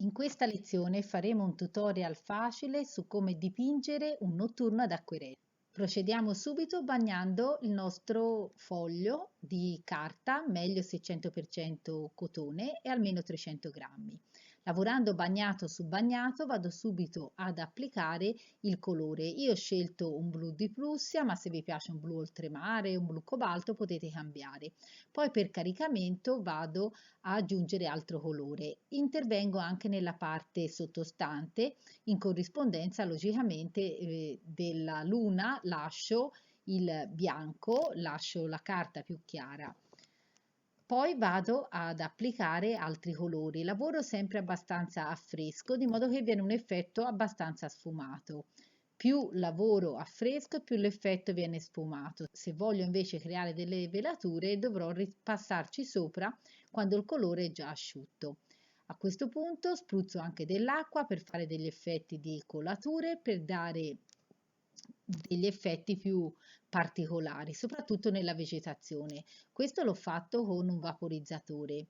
In questa lezione faremo un tutorial facile su come dipingere un notturno ad acquerello. Procediamo subito bagnando il nostro foglio di carta, meglio 600% cotone e almeno 300 grammi. Lavorando bagnato su bagnato vado subito ad applicare il colore. Io ho scelto un blu di Prussia, ma se vi piace un blu oltremare, un blu cobalto potete cambiare. Poi per caricamento vado a aggiungere altro colore. Intervengo anche nella parte sottostante, in corrispondenza logicamente della luna lascio il bianco, lascio la carta più chiara. Poi vado ad applicare altri colori. Lavoro sempre abbastanza a fresco, di modo che viene un effetto abbastanza sfumato. Più lavoro a fresco, più l'effetto viene sfumato. Se voglio invece creare delle velature, dovrò ripassarci sopra quando il colore è già asciutto. A questo punto spruzzo anche dell'acqua per fare degli effetti di colature, per dare degli effetti più particolari, soprattutto nella vegetazione. Questo l'ho fatto con un vaporizzatore.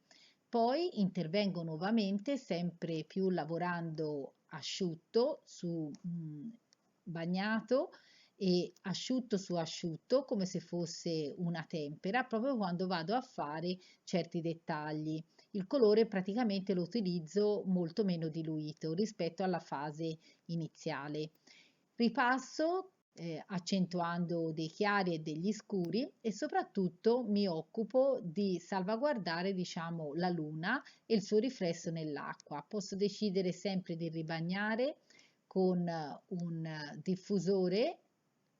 Poi intervengo nuovamente, sempre più lavorando asciutto su bagnato e asciutto su asciutto, come se fosse una tempera, proprio quando vado a fare certi dettagli. Il colore praticamente lo utilizzo molto meno diluito rispetto alla fase iniziale. Ripasso accentuando dei chiari e degli scuri e soprattutto mi occupo di salvaguardare, diciamo, la luna e il suo riflesso nell'acqua. Posso decidere sempre di ribagnare con un diffusore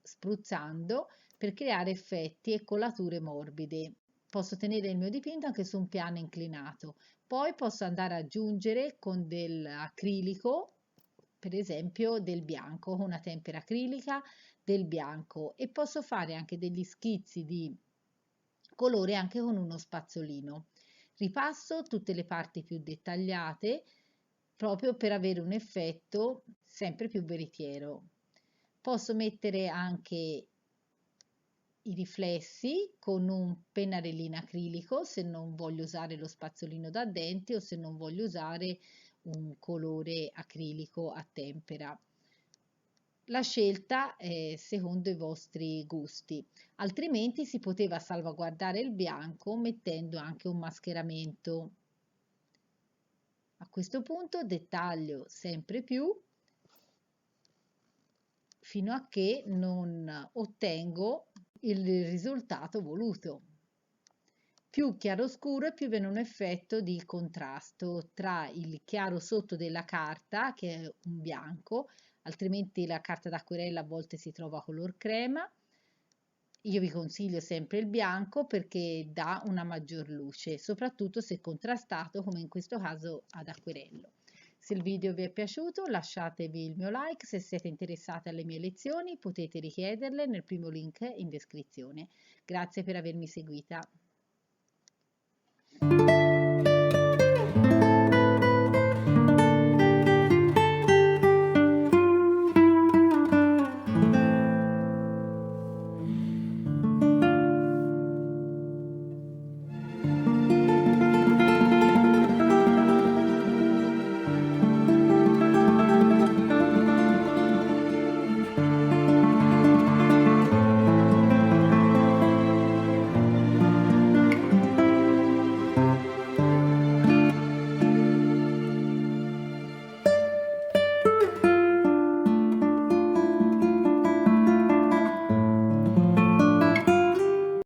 spruzzando per creare effetti e colature morbide. Posso tenere il mio dipinto anche su un piano inclinato. Poi posso andare ad aggiungere con dell'acrilico, per esempio del bianco, una tempera acrilica del bianco, e posso fare anche degli schizzi di colore anche con uno spazzolino. Ripasso tutte le parti più dettagliate proprio per avere un effetto sempre più veritiero. Posso mettere anche i riflessi con un pennarellino acrilico se non voglio usare lo spazzolino da denti o se non voglio usare un colore acrilico a tempera. La scelta è secondo i vostri gusti, altrimenti si poteva salvaguardare il bianco mettendo anche un mascheramento. A questo punto dettaglio sempre più fino a che non ottengo il risultato voluto. Più chiaroscuro e più viene un effetto di contrasto tra il chiaro sotto della carta, che è un bianco, altrimenti la carta d'acquerella a volte si trova color crema. Io vi consiglio sempre il bianco perché dà una maggior luce, soprattutto se contrastato come in questo caso ad acquerello. Se il video vi è piaciuto lasciatevi il mio like, se siete interessati alle mie lezioni potete richiederle nel primo link in descrizione. Grazie per avermi seguita.